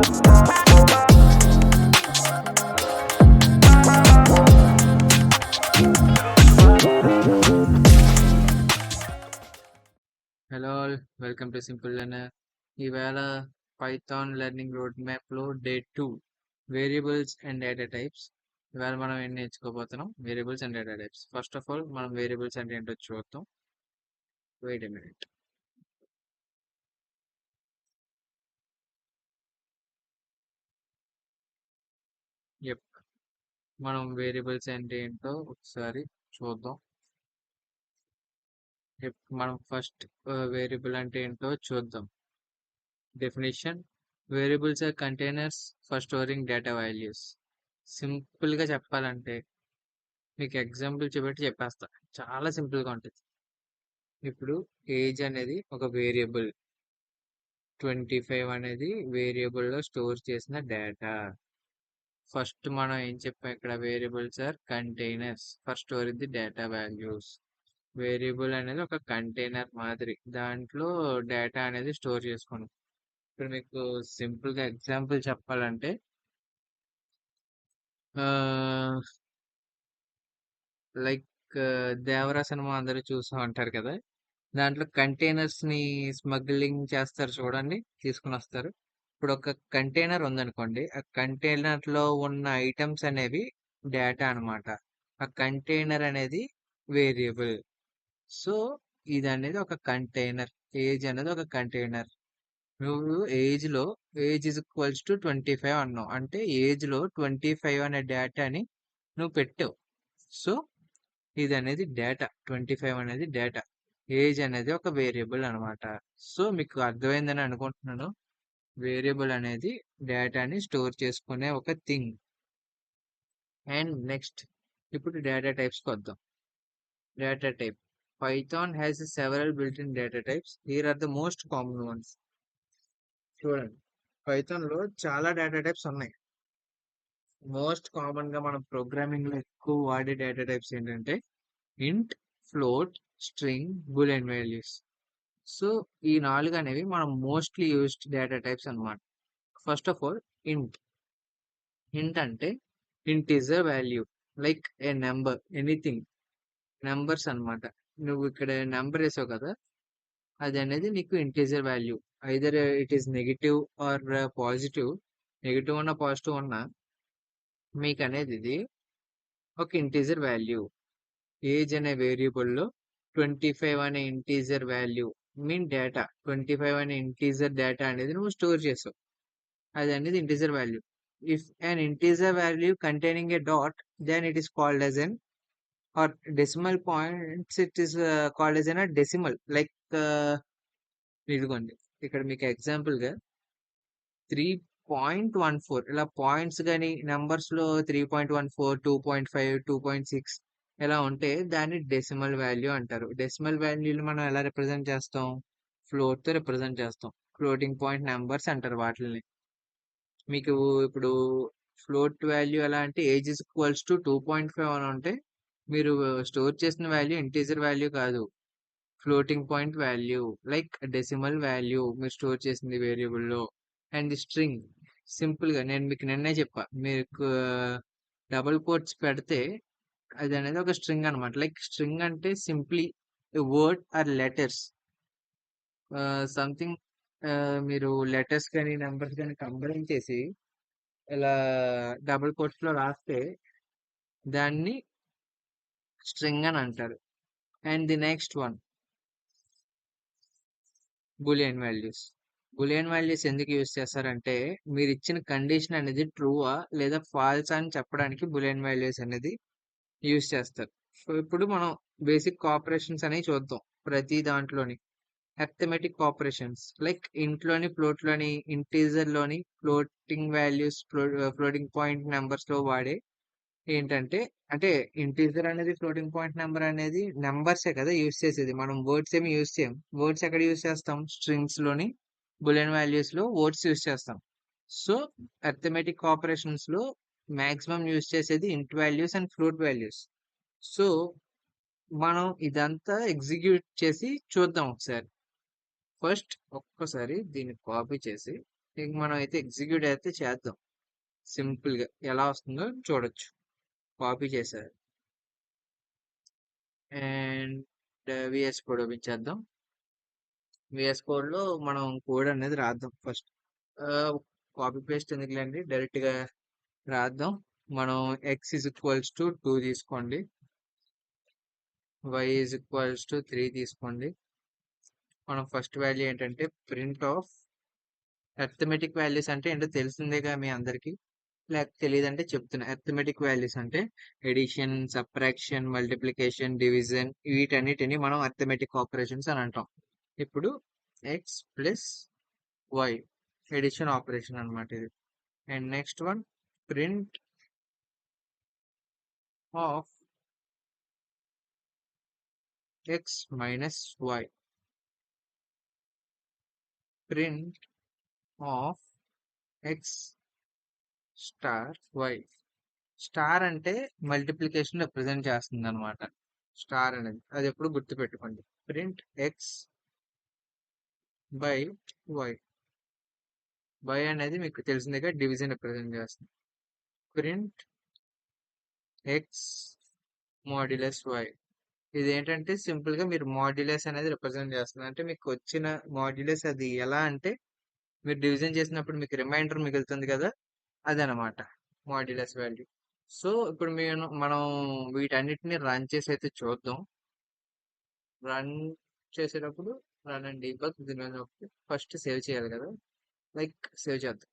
Hello all, welcome to simple learner. ఈవేళ Python learning road మ్యాప్లో day 2 variables and data types. ఇవాళ మనం ఏం నేర్చుకోబోతున్నాం? Variables and data types. First of all మనం వేరియబుల్స్ అంటే ఏంటో చూద్దాం. Wait a minute. యప్, మనం వేరియబుల్స్ అంటే ఏంటో ఒకసారి చూద్దాం. మనం ఫస్ట్ వేరియబుల్ అంటే ఏంటో చూద్దాం. Definition: variables are containers for storing data values. సింపుల్గా చెప్పాలంటే మీకు ఎగ్జాంపుల్ చూపెట్టి చెప్పేస్తా. చాలా సింపుల్గా ఉంటుంది. ఇప్పుడు ఏజ్ అనేది ఒక వేరియబుల్, 25 అనేది వేరియబుల్లో స్టోర్ చేసిన డేటా. ఫస్ట్ మనం ఏం చెప్పాం ఇక్కడ? Variables are containers for storing the data values. Variable అనేది ఒక కంటైనర్ మాదిరి, దాంట్లో డేటా అనేది స్టోర్ చేసుకున్నాం. ఇప్పుడు మీకు సింపుల్గా ఎగ్జాంపుల్ చెప్పాలంటే లైక్ దేవరా సినిమా అందరూ చూస్తూ ఉంటారు కదా, దాంట్లో కంటైనర్స్ ని స్మగ్లింగ్ చేస్తారు చూడండి, తీసుకుని వస్తారు. ఇప్పుడు ఒక కంటైనర్ ఉందనుకోండి, ఆ కంటైనర్ లో ఉన్న ఐటమ్స్ అనేవి డేటా అన్నమాట. ఆ కంటైనర్ అనేది వేరియబుల్. సో ఇది అనేది ఒక కంటైనర్. ఏజ్ అనేది ఒక కంటైనర్. నువ్వు ఏజ్ ఇస్ ఈక్వల్స్ టు 25 అన్నావు అంటే ఏజ్ లో 25 అనే డేటాని నువ్వు పెట్టావు. సో ఇది అనేది డేటా. 25 అనేది డేటా. ఏజ్ అనేది ఒక వేరియబుల్ అన్నమాట. సో మీకు అర్థమైందని అనుకుంటున్నాను. వేరియబుల్ అనేది డేటాని స్టోర్ చేసుకునే ఒక థింగ్. అండ్ నెక్స్ట్, ఇప్పుడు డేటా టైప్స్కి వద్దాం. Data type. Python has several built in data types. Here are the most common ones. చూడండి, పైథాన్ లో చాలా డేటా టైప్స్ ఉన్నాయి. మోస్ట్ కామన్ గా మనం ప్రోగ్రామింగ్ లో ఎక్కువ వాడే డేటా టైప్స్ ఏంటంటే int, float, string, boolean values. So ఈ 4 అనేవి మనం మోస్ట్లీ యూస్డ్ డేటా టైప్స్ అన్నమాట. First of all, int. Int అంటే integer value, like a number, anything. Numbers అన్నమాట. నువ్వు ఇక్కడ నెంబర్ వేసావు కదా, అది అనేది నీకు integer value. Either it is negative or positive. Negative ఉన్నా పాజిటివ్ ఉన్నా మీకు అనేది ఇది ఒక ఇంటిజర్ వాల్యూ. ఏజ్ అనే వేరియబుల్లో 25 అనే ఇంటీజర్ వాల్యూ మీన్ డేటా. 25 అనే ఇంటీజర్ డేటా అనేది నువ్వు స్టోర్ చేసావు. అది అనేది integer value. If an integer value containing a dot, then it is called as an or decimal points, it is called as an decimal. Like ఇదిగోండి, ఇక్కడ మీకు example గా 3.14 ఇలా పాయింట్స్ కానీ నెంబర్స్ లో 3.14, 2.5, 2.6 ఇలా ఉంటే దాన్ని డెసిమల్ వాల్యూ అంటారు. డెసిమల్ వాల్యూని మనం ఎలా రిప్రజెంట్ చేస్తాం? ఫ్లోట్ తో రిప్రజెంట్ చేస్తాం. ఫ్లోటింగ్ పాయింట్ నెంబర్స్ అంటారు వాటిని. మీకు ఇప్పుడు ఫ్లోట్ వాల్యూ ఎలా అంటే ఏజ్ ఇస్ ఈక్వల్స్ టు 2.5 అని ఉంటే మీరు స్టోర్ చేసిన వాల్యూ ఇంటీజర్ వాల్యూ కాదు, floating point value, like decimal value మీరు స్టోర్ చేసింది వేరియబుల్లో. అండ్ స్ట్రింగ్, సింపుల్ గా నేను మీకు నిన్నే చెప్పా, మీకు డబుల్ కోట్స్ పెడితే అది అనేది ఒక స్ట్రింగ్ అనమాట. లైక్ స్ట్రింగ్ అంటే simply word or letters, something. మీరు లెటర్స్ కానీ నెంబర్స్ కానీ కంబైన్ చేసి ఇలా డబుల్ కోట్స్ లో రాస్తే దాన్ని స్ట్రింగ్ అని అంటారు. And the next one, Boolean values. Boolean values ఎందుకు యూజ్ చేస్తారంటే మీరు ఇచ్చిన కండిషన్ అనేది ట్రూవా లేదా ఫాల్స్ అని చెప్పడానికి బూలియన్ వాల్యూస్ అనేది యూజ్ చేస్తారు. సో ఇప్పుడు మనం బేసిక్ ఆపరేషన్స్ అనేవి చూద్దాం. ప్రతి దాంట్లోని అర్థమెటిక్ ఆపరేషన్స్, లైక్ ఇంట్లోని, ఫ్లోట్ లోని, ఇంటీజర్ లోని, floating values, floating point numbers లో వాడే ఏంటంటే, అంటే ఇంటీజర్ అనేది, ఫ్లోటింగ్ పాయింట్ నెంబర్ అనేది నెంబర్సే కదా యూజ్ చేసేది. మనం వర్డ్స్ ఏమి యూజ్ చేయం. వర్డ్స్ ఎక్కడ యూజ్ చేస్తాం? స్ట్రింగ్స్ లోని, బులియన్ వాల్యూస్ లో వర్డ్స్ యూజ్ చేస్తాం. సో అర్థమెటిక్ ఆపరేషన్స్ లో మాక్సిమం యూజ్ చేసేది ఇంట్ values and float values. So మనం ఇదంతా ఎగ్జిక్యూట్ చేసి చూద్దాం ఒకసారి. ఫస్ట్ ఒక్కసారి దీన్ని కాపీ చేసి ఇంక మనం అయితే ఎగ్జిక్యూట్ అయితే చేద్దాం. సింపుల్ గా ఎలా వస్తుందో చూడొచ్చు. కాపీ చేశారు అండ్ విఎస్ కోడ్ ఓపెన్ చేద్దాం. విఎస్ కోడ్ లో మనం కోడ్ అనేది రాద్దాం ఫస్ట్. కాపీ పేస్ట్ ఎందుకులేండి, డైరెక్ట్ గా రాద్దాం. మనం ఎక్స్ ఇజ్ ఈక్వల్స్ టు 2 తీసుకోండి, వై ఇజ్ ఈక్వల్స్ టు 3 తీసుకోండి. మనం ఫస్ట్ వాల్యూ ఏంటంటే ప్రింట్ ఆఫ్ అర్థమెటిక్ వాల్యూస్ అంటే ఏంటో తెలిసిందేగా మీ అందరికి, లేక తెలియదంటే చెప్తున్నా. అర్థమెటిక్ వాల్యూస్ అంటే ఎడిషన్, సబ్ట్రాక్షన్, మల్టిప్లికేషన్, డివిజన్, వీటన్నిటిని మనం అర్థమెటిక్ ఆపరేషన్స్ అని అంటాం. ఇప్పుడు X plus Y addition operation అన్నమాట ఇది. And next one print of X minus Y, print of X star Y. Star అంటే మల్టిప్లికేషన్ రిప్రజెంట్ చేస్తుంది అనమాట. స్టార్ అనేది అది ఎప్పుడు గుర్తుపెట్టుకోండి. Print X by Y, Y అనేది మీకు తెలిసిందిగా డివిజన్ రిప్రజెంట్ చేస్తుంది. ప్రింట్ ఎక్స్ మాడ్యులస్ వై, ఇది ఏంటంటే సింపుల్ గా మీరు మాడ్యులస్ అనేది రిప్రజెంట్ చేస్తుంది. అంటే మీకు వచ్చిన మాడ్యులస్ అది ఎలా అంటే మీరు డివిజన్ చేసినప్పుడు మీకు రిమైండర్ మిగులుతుంది కదా, అదనమాట మాడ్యులస్ వాల్యూ. సో ఇప్పుడు మనం వీటన్నిటిని రన్ చేసి అయితే చూద్దాం. రన్ చేసేటప్పుడు రన్ అండ్ డీబగ్ దీని మీద ఫస్ట్ సేవ్ చేయాలి కదా, లైక్ సేవ్ చేద్దాం.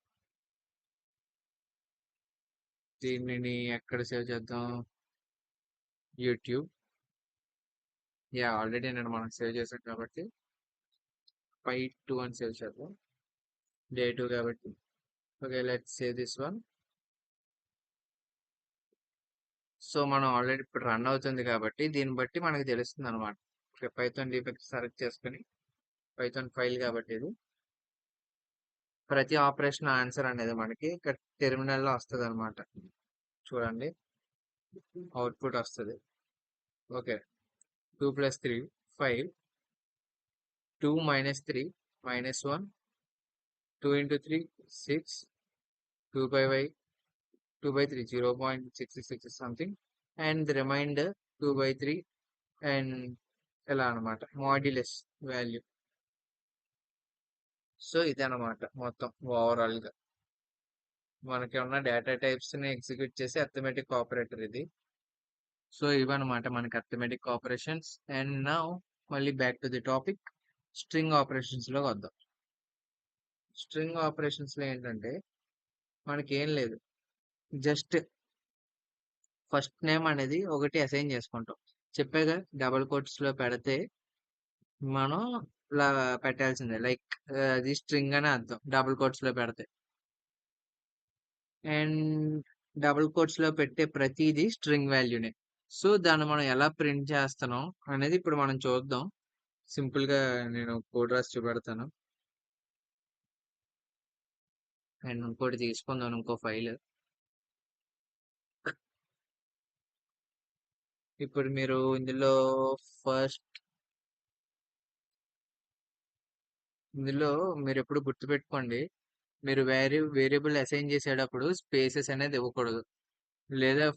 దీనిని ఎక్కడ సేవ్ చేద్దాం? యూట్యూబ్. యా ఆల్రెడీ నేను మనం సేవ్ చేసాం కాబట్టి పై 2 అని సేవ్ చేద్దాం. డే 2 కాబట్టి okay, let's save this one. So మనం ఆల్రెడీ ఇప్పుడు రన్ అవుతుంది కాబట్టి దీన్ని బట్టి మనకి తెలుస్తుంది అనమాట. పైథాన్ డీబగ్ సెలెక్ట్ చేసుకుని పైథాన్ ఫైల్ కాబట్టి ఇది ప్రతి ఆపరేషన్ ఆన్సర్ అనేది మనకి ఇక్కడ టెర్మినల్ లో వస్తుంది అనమాట. చూడండి అవుట్పుట్ వస్తుంది. Okay, 2 + 3 5, 2 - 3 -1, 2 × 3 6, 2/3 0.66 something, and the remainder 2/3 and ఎలా అనమాట మాడ్యులస్ వాల్యూ. సో ఇదనమాట మొత్తం ఓవరాల్ గా మనకి ఉన్న డేటా టైప్స్ ని ఎగ్జిక్యూట్ చేసి అర్థమెటిక్ ఆపరేటర్ ఇది. సో ఇవన్నమాట మనకి అర్థమెటిక్ ఆపరేషన్స్. అండ్ నౌ మళ్ళీ back to the topic, string operations లో వద్దాం. స్ట్రింగ్ ఆపరేషన్స్ లో ఏంటంటే మనకి ఏం లేదు, జస్ట్ ఫస్ట్ నేమ్ అనేది ఒకటి అసైన్ చేసుకుంటాం. చెప్పాగా డబుల్ కోట్స్ లో పెడితే మనం ఇలా పెట్టాల్సిందే, లైక్ అది స్ట్రింగ్ అని అర్థం డబుల్ కోట్స్ లో పెడితే. అండ్ డబుల్ కోట్స్ లో పెట్టే ప్రతిదీ స్ట్రింగ్ వాల్యూనే. సో దాన్ని మనం ఎలా ప్రింట్ చేస్తున్నాం అనేది ఇప్పుడు మనం చూద్దాం. సింపుల్ గా నేను కోడ్ రాసి చూపెడతాను. అండ్ ఇంకోటి తీసుకుందాం, ఇంకో ఫైల్. ఇప్పుడు మీరు ఫస్ట్ ఇందులో మీరు ఎప్పుడు గుర్తుపెట్టుకోండి, మీరు వేరియబుల్ అసైన్ చేసేటప్పుడు స్పేసెస్ అనేది ఇవ్వకూడదు. లేదా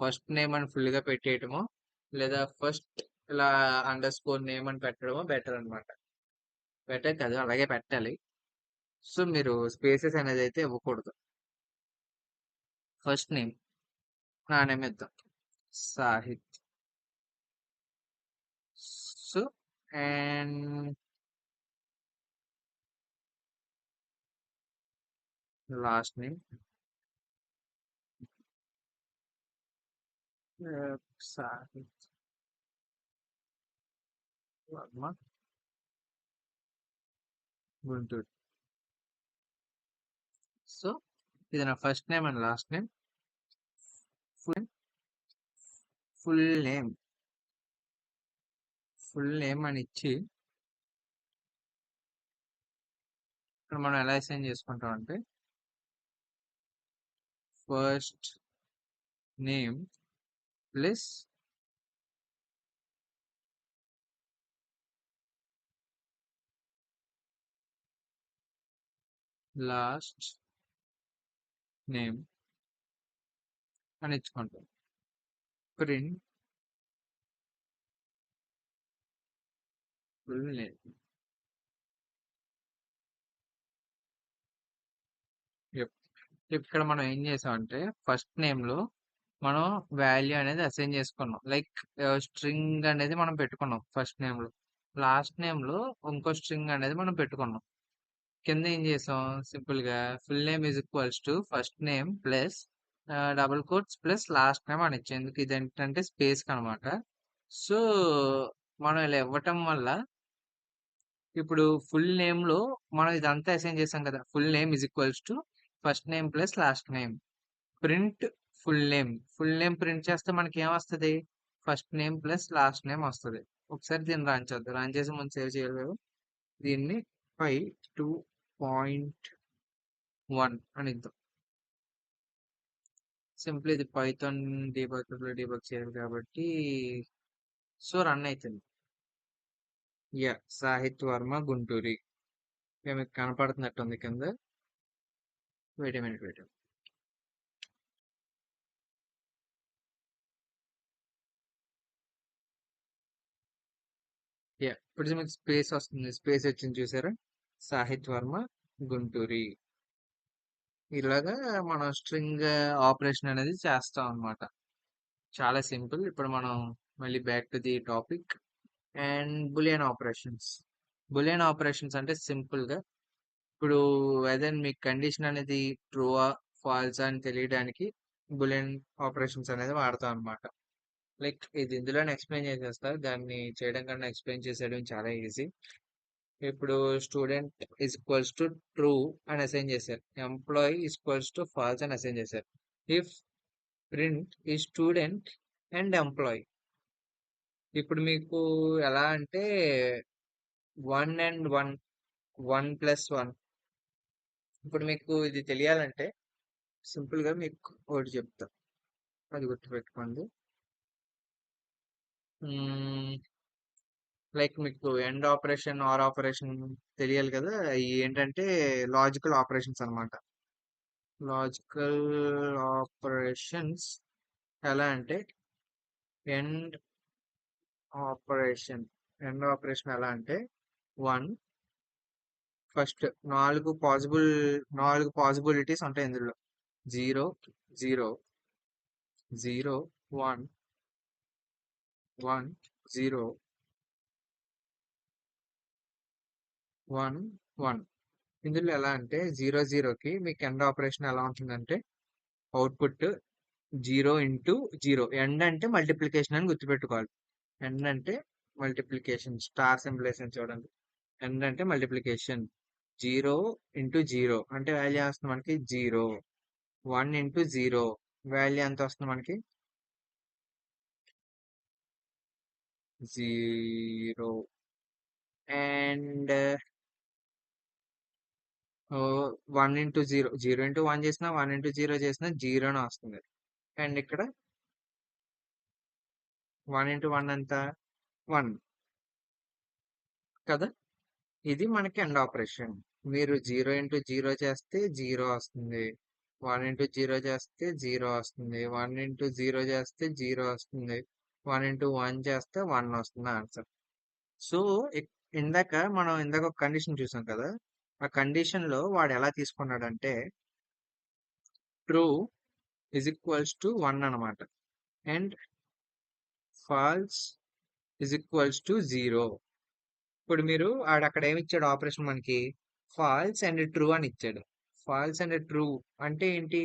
ఫస్ట్ నేమ్ అని ఫుల్ గా పెట్టేయటము, లేదా ఫస్ట్ ఇలా అండర్ స్కోర్ నేమ్ అని పెట్టడము బెటర్ అనమాట. బెటర్ కాదు, అలాగే పెట్టాలి. సో మీరు స్పేసెస్ అనేది అయితే ఇవ్వకూడదు. ఫస్ట్ నేమ్ నా నేమ్ ఇద్దాం, Sahith. So and last name Sahith Varma Guntur. So ఇది నా first name and last name. Full full name full name అని ఇచ్చి ఇక్కడ మనం ఎలా అసైన్ చేసుకుంటాం అంటే first name plus last name అని ఇచ్చుకుంటాం. Print full name. ఇక్కడ మనం ఏం చేసామంటే ఫస్ట్ నేమ్ లో మనం వాల్యూ అనేది అసైన్ చేసుకున్నాం. లైక్ స్ట్రింగ్ అనేది మనం పెట్టుకున్నాం ఫస్ట్ నేమ్ లో. లాస్ట్ నేమ్ లో ఇంకో స్ట్రింగ్ అనేది మనం పెట్టుకున్నాం. కింద ఏం చేసాం, సింపుల్ గా full name is equals to first name plus double quotes plus last name అని ఇచ్చాం. ఎందుకు ఇది ఏంటంటే స్పేస్ అనమాట. సో మనం ఇలా ఇవ్వటం వల్ల ఇప్పుడు ఫుల్ నేమ్ లో మనం ఇదంతా అసైన్ చేసాం కదా. Full name is equals to first name plus last name. Print full name. Full name print చేస్తే మనకి ఏమొస్తుంది, first name plus last name వస్తుంది. ఒకసారి దీన్ని రన్ చేద్దాం. రన్ చేసి ముందు సేవ్ చేయలేదు. దీన్ని 5.2.1 అని ఇద్దాం. సింపుల్ ఇది పైథాన్ డీబగ్ చేయాలి కాబట్టి సో రన్ అవుతుంది. యా, సాహిత్ వర్మ గుంటూరి. ఇక మీకు కనపడుతున్నట్టుంది కింద. Wait minute wait. యా, ఇప్పుడు మీకు స్పేస్ వస్తుంది. స్పేస్ వచ్చింది చూసారా, సాహిత్ వర్మ గుంటూరి. ఇలాగా మనం స్ట్రింగ్ ఆపరేషన్ అనేది చేస్తాం అన్నమాట. చాలా సింపుల్. ఇప్పుడు మనం మళ్ళీ back to the topic and boolean operations. Boolean operations అంటే సింపుల్ గా ఇప్పుడు వెదర్ మీకు కండిషన్ అనేది ట్రూఆ ఫాల్స్ అని తెలియడానికి బులియన్ ఆపరేషన్స్ అనేది వాడతాం అన్నమాట. లైక్ ఇది ఇందులోనే ఎక్స్ప్లెయిన్ చేసేస్తారు. దాన్ని చేయడం కన్నా ఎక్స్ప్లెయిన్ చేసేయడం చాలా ఈజీ. ఇప్పుడు student is equals to true అని అసైన్ చేశారు. Employee is equals to falls అని అసైన్ చేశారు. ఇఫ్ ప్రింట్ ఈ స్టూడెంట్ అండ్ ఎంప్లాయీ. ఇప్పుడు మీకు ఎలా అంటే 1 అండ్ 1, 1+1. ఇప్పుడు మీకు ఇది తెలియాలంటే సింపుల్ గా మీకు ఒకటి చెప్తా, అది గుర్తుపెట్టుకోండి. లైక్ మీకు ఎండ్ ఆపరేషన్ ఆర్ ఆపరేషన్ తెలియాలి కదా. అవి ఏంటంటే లాజికల్ ఆపరేషన్స్ అన్నమాట. లాజికల్ ఆపరేషన్స్ ఎలా అంటే ఎండ్ ఆపరేషన్. ఎండ్ ఆపరేషన్ ఎలా అంటే 1 ఫస్ట్ నాలుగు పాసిబిలిటీస్ ఉంటాయి ఇందులో. 0 0 0 1 1 0 1 1. ఇందులో ఎలా అంటే 0 0కి మీకు ఎండ్ ఆపరేషన్ ఎలా ఉంటుందంటే అవుట్పుట్ 0 × 0. ఎండ్ అంటే మల్టిప్లికేషన్ అని గుర్తుపెట్టుకోవాలి. ఎండ్ అంటే మల్టిప్లికేషన్. స్టార్ సింబలేషన్ చూడండి. ఎండ్ అంటే మల్టిప్లికేషన్. 0 × 0 అంటే వాల్యూ వస్తుంది మనకి 0. 1 × 0 వాల్యూ ఎంత వస్తుంది మనకి 0. అండ్ 1 × 0, 0 × 1 చేసిన 1 × 0 చేసిన 0నే వస్తుంది. అండ్ ఇక్కడ 1 × 1 ఎంత 1 కదా. ఇది మనకి ఎండ్ ఆపరేషన్. మీరు 0 × 0 చేస్తే 0 వస్తుంది. 1 × 0 చేస్తే 0 వస్తుంది. 1 × 0 చేస్తే 0 వస్తుంది. 1 × 1 చేస్తే 1 వస్తుంది ఆన్సర్. సో ఇందాక ఒక కండిషన్ చూసాం కదా. ఆ కండిషన్ లో వాడు ఎలా తీసుకున్నాడంటే ట్రూ ఈజ్ ఈక్వల్స్ టు 1 అనమాట. And false is equals to 0. ఇప్పుడు మీరు అక్కడ ఏమి ఇచ్చాడు ఆపరేషన్ మనకి ఫాల్స్ అండ్ ట్రూ అని ఇచ్చాడు. ఫాల్స్ అండ్ ట్రూ అంటే ఏంటి,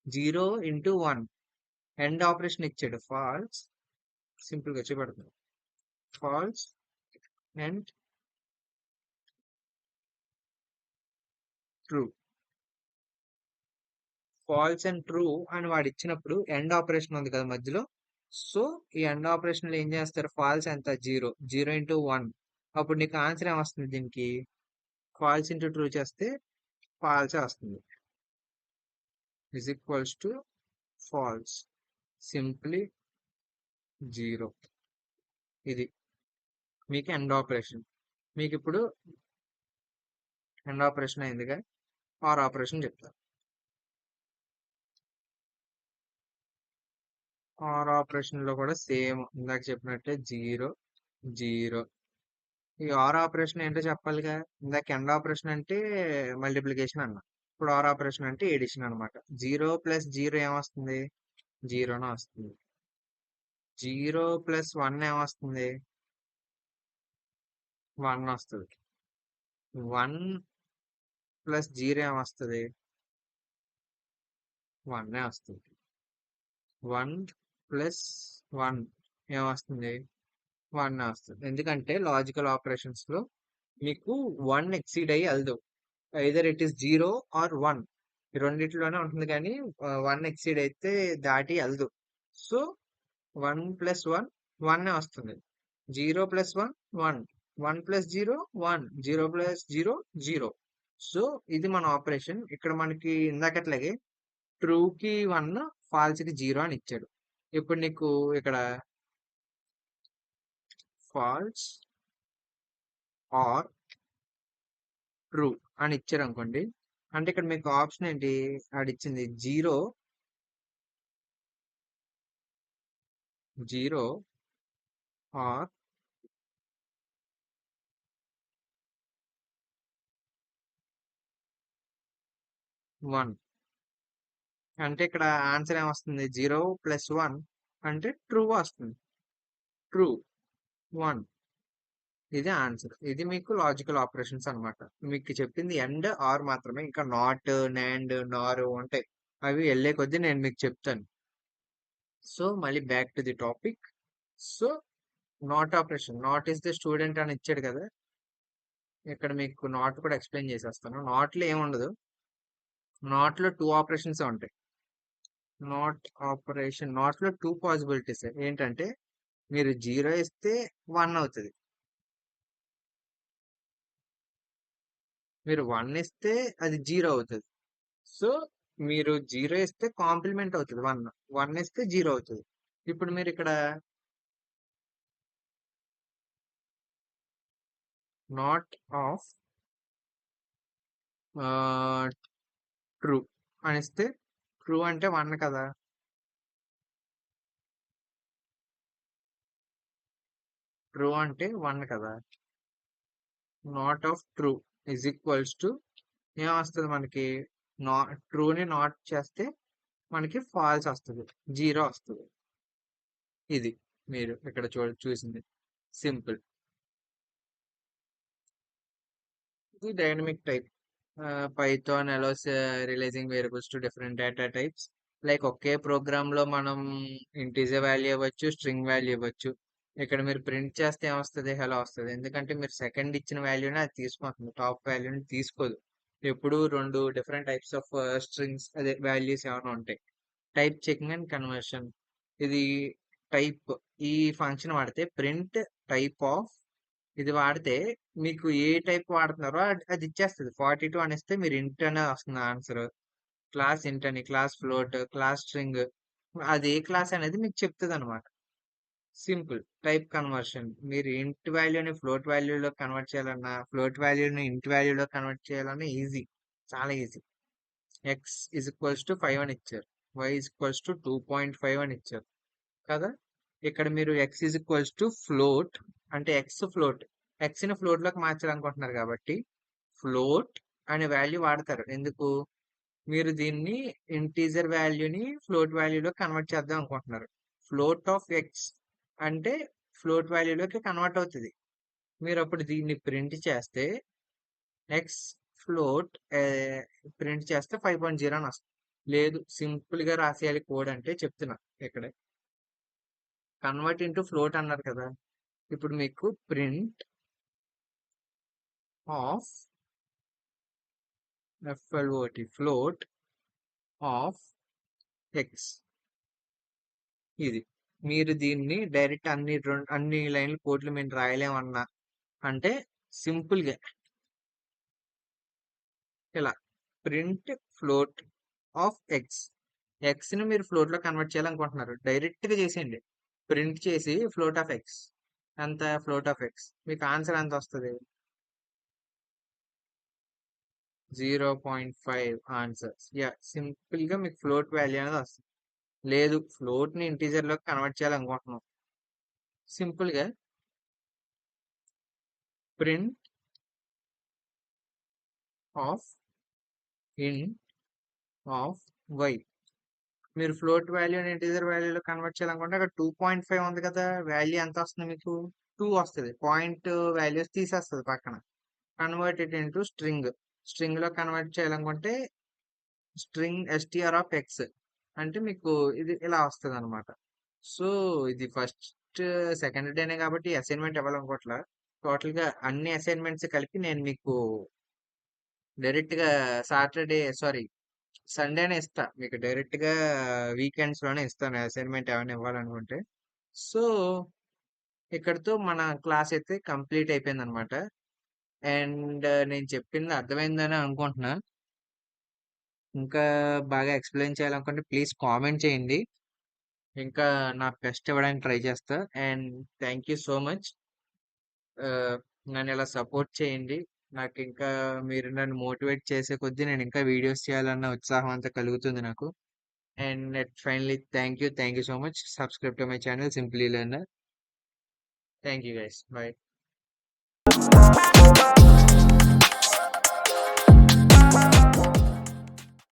0 × 1 ఎండ్ ఆపరేషన్ ఇచ్చాడు. ఫాల్స్ సింపుల్ గా చూపెడుతుంది. False and true. False and true అని వాడు ఇచ్చినప్పుడు ఎండ్ ఆపరేషన్ ఉంది కదా మధ్యలో. సో ఈ ఎండ్ ఆపరేషన్ లో ఏం చేస్తారు, ఫాల్స్ ఎంత 0 × 1. అప్పుడు నీకు ఆన్సర్ ఏమొస్తుంది దీనికి, ఫాల్స్ × ట్రూ చేస్తే ఫాల్స్ వస్తుంది. Is equals to falls simply 0. ఇది మీకు ఎండ్ ఆపరేషన్. మీకు ఇప్పుడు ఎండ్ ఆపరేషన్ అయిందిగా. ఆర్ ఆపరేషన్ చెప్తాను. ఆర్ ఆపరేషన్ లో కూడా సేమ్ ఇందాక చెప్పినట్టే 0 0. ఈ ఆర్ ఆపరేషన్ ఏంటో చెప్పాలిగా. ఇందాక ఎండ్ ఆపరేషన్ అంటే మల్టిప్లికేషన్ అన్నా. ఇప్పుడు ఆర్ ఆపరేషన్ అంటే ఎడిషన్ అనమాట. 0 ప్లస్ 0 ఏమొస్తుంది? 0నే వస్తుంది. 0 ప్లస్ 1 ఏమొస్తుంది? 1 వస్తుంది. 1 ప్లస్ 0 ఏమొస్తుంది? 1 వస్తుంది. 1 ప్లస్ 1 ఏమొస్తుంది? 1 వస్తుంది. ఎందుకంటే లాజికల్ ఆపరేషన్స్ లో మీకు 1 ఎక్సీడ్ అయ్యి వెళ్దు. Either it is 0 or 1. ఈ రెండిట్లోనే ఉంటుంది కానీ 1 ఎక్సీడ్ అయితే దాటి వెళ్దు. సో 1 ప్లస్ 1 1 వస్తుంది. 0 ప్లస్ 1 1. 1 ప్లస్ 0 1. 0 ప్లస్ 0 0. సో ఇది మన ఆపరేషన్. ఇక్కడ మనకి ఇందాకట్లాగే ట్రూ కి 1 ఫాల్స్ కి 0 అని ఇచ్చాడు. ఇప్పుడు నీకు ఇక్కడ ఫాల్స్ ఆర్ ట్రూ అని ఇచ్చారు అనుకోండి. అంటే ఇక్కడ మీకు ఆప్షన్ ఏంటి? ఆడిచ్చింది 0 ఆర్ 1. అంటే ఇక్కడ ఆన్సర్ ఏమొస్తుంది? 0 ప్లస్ 1 అంటే ట్రూ వస్తుంది. ట్రూ 1. ఇది ఆన్సర్. ఇది మీకు లాజికల్ ఆపరేషన్స్ అన్నమాట. మీకు చెప్పింది ఎండ్ ఆర్ మాత్రమే. ఇంకా నాట్, నాండ్, నార్ ఉంటాయి. అవి వెళ్ళే కొద్దీ నేను మీకు చెప్తాను. సో మళ్ళీ back to the topic. So not operation. Not is the student అని ఇచ్చాడు కదా. ఇక్కడ మీకు నాట్ కూడా ఎక్స్ప్లెయిన్ చేసేస్తాను. నాట్ లో ఏముండదు. నాట్ లో 2 ఆపరేషన్స్ ఉంటాయి. Not operation. నాట్ లో 2 పాసిబిలిటీస్ ఏంటంటే మీరు 0 ఇస్తే 1 అవుతుంది. మీరు 1 ఇస్తే అది 0 అవుతుంది. సో మీరు 0 ఇస్తే కాంప్లిమెంట్ అవుతుంది 1. 1 ఇస్తే 0 అవుతుంది. ఇప్పుడు మీరు ఇక్కడ నాట్ ఆఫ్ ట్రూ అని ఇస్తే ట్రూ అంటే 1 కదా. ట్రూ అంటే 1 కదా. Not of true is equals to ఏమొస్తుంది మనకి? ట్రూని నాట్ చేస్తే మనకి ఫాల్స్ వస్తుంది. 0 వస్తుంది. ఇది మీరు ఇక్కడ చూసింది సింపుల్. ఇది dynamic type. Python allows releasing variables to different data types. Like ఒకే ప్రోగ్రామ్ లో మనం ఇంటీజర్ వాల్యూ ఇవ్వచ్చు, స్ట్రింగ్ వాల్యూ ఇవ్వచ్చు. ఇక్కడ మీరు ప్రింట్ చేస్తే ఏమొస్తుంది? హెలో వస్తుంది. ఎందుకంటే మీరు సెకండ్ ఇచ్చిన వాల్యూని అది తీసుకుంటుంది, టాప్ వాల్యూని తీసుకోదు. ఎప్పుడు 2 డిఫరెంట్ టైప్స్ ఆఫ్ స్ట్రింగ్స్ అదే వాల్యూస్ ఏమైనా ఉంటాయి. Type checking and conversion. ఇది టైప్. ఈ ఫంక్షన్ వాడితే ప్రింట్ టైప్ ఆఫ్ ఇది వాడితే మీకు ఏ టైప్ వాడుతున్నారో అది ఇచ్చేస్తుంది. 42 అనిస్తే మీరు ఇంట్ అనే వస్తుంది ఆన్సర్. క్లాస్ ఇంట్ అని, క్లాస్ ఫ్లోట్, క్లాస్ స్ట్రింగ్, అది ఏ క్లాస్ అనేది మీకు చెప్తుంది అనమాట. Simple type conversion. మీరు ఇంట్ వాల్యూని ఫ్లోట్ వాల్యూలో కన్వర్ట్ చేయాలన్నా, ఫ్లోట్ వాల్యూని ఇంట్ వాల్యూలో కన్వర్ట్ చేయాలన్నా ఈజీ, చాలా easy. X is equals to 5 అని ఇచ్చారు. వై ఇజ్ ఈక్వల్స్ టు 2.5 అని ఇచ్చారు కదా. ఇక్కడ మీరు X is equals to float అంటే ఎక్స్ ఫ్లోట్, ఎక్స్ ని ఫ్లోట్ లోకి మార్చాలనుకుంటున్నారు కాబట్టి ఫ్లోట్ అనే వాల్యూ వాడతారు. ఎందుకు? మీరు దీన్ని ఇంటీజర్ వాల్యూని ఫ్లోట్ వాల్యూలో కన్వర్ట్ చేద్దాం అనుకుంటున్నారు. ఫ్లోట్ ఆఫ్ ఎక్స్ అంటే ఫ్లోట్ వాల్యూలోకి కన్వర్ట్ అవుతుంది. మీరు అప్పుడు దీన్ని ప్రింట్ చేస్తే ఎక్స్ ఫ్లోట్ ప్రింట్ చేస్తే 5.0 అని వస్తుంది. లేదు సింపుల్ గా రాసేయాలి కోడ్ అంటే చెప్తున్నా. ఇక్కడ కన్వర్ట్ ఇంటూ ఫ్లోట్ అన్నారు కదా. ఇప్పుడు మీకు print of float float of X. ఇది మీరు దీన్ని డైరెక్ట్ అన్ని లైన్లు కోడ్లు మేము రాయలేమన్నా అంటే సింపుల్ గా ఇలా print float of X. X ని మీరు ఫ్లోట్ లో కన్వర్ట్ చేయాలనుకుంటున్నారు, డైరెక్ట్ గా చేసేయండి. ప్రింట్ చేసి ఫ్లోట్ ఆఫ్ ఎక్స్. ఎంత? Float of X. మీకు ఆన్సర్ ఎంత వస్తుంది? 0.5 ఆన్సర్స్. సింపుల్ గా మీకు ఫ్లోట్ వాల్యూ అనేది వస్తుంది. లేదు, ఫ్లోట్ ని ఇంటీజర్ లోకి కన్వర్ట్ చేయాలనుకుంటున్నాం. సింపుల్ గా print of int of Y. మీరు ఫ్లోట్ వాల్యూని ఇంటీజర్ వాల్యూలో కన్వర్ట్ చేయాలనుకుంటే అక్కడ 2.5 ఉంది కదా, వాల్యూ ఎంత వస్తుంది మీకు? 2 వస్తుంది. పాయింట్ వాల్యూస్ తీసేస్తుంది పక్కన. Convert it into string. String లో కన్వర్ట్ చేయాలనుకుంటే స్ట్రింగ్ ఎస్టిఆర్ ఆఫ్ ఎక్స్ అంటే మీకు ఇది ఇలా వస్తుంది అనమాట. సో ఇది ఫస్ట్ సెకండ్ డేనే కాబట్టి అసైన్మెంట్ ఇవ్వాలనుకోవట్లా. టోటల్ గా అన్ని అసైన్మెంట్స్ కలిపి నేను మీకు డైరెక్ట్ గా సాటర్డే సారీ సండేనే ఇస్తా మీకు. డైరెక్ట్ గా వీకెండ్స్ లోనే ఇస్తాను అసైన్మెంట్ ఏమైనా ఇవ్వాలనుకుంటే. సో ఇక్కడతో మన క్లాస్ అయితే కంప్లీట్ అయిపోయింది అనమాట. అండ్ నేను చెప్పింది అర్థమైందని అనుకుంటున్నా. ఇంకా బాగా ఎక్స్ప్లెయిన్ చేయాలనుకుంటే ప్లీజ్ కామెంట్ చేయండి. ఇంకా నా బెస్ట్ ఇవ్వడానికి ట్రై చేస్తా. And thank you so much. నన్ను ఇలా సపోర్ట్ చేయండి. నాకు ఇంకా మీరు నన్ను మోటివేట్ చేసే కొద్దీ నేను ఇంకా వీడియోస్ చేయాలన్న ఉత్సాహం అంతా కలుగుతుంది నాకు. And finally thank you so much. Subscribe to my channel simply learner. Thank you guys. By.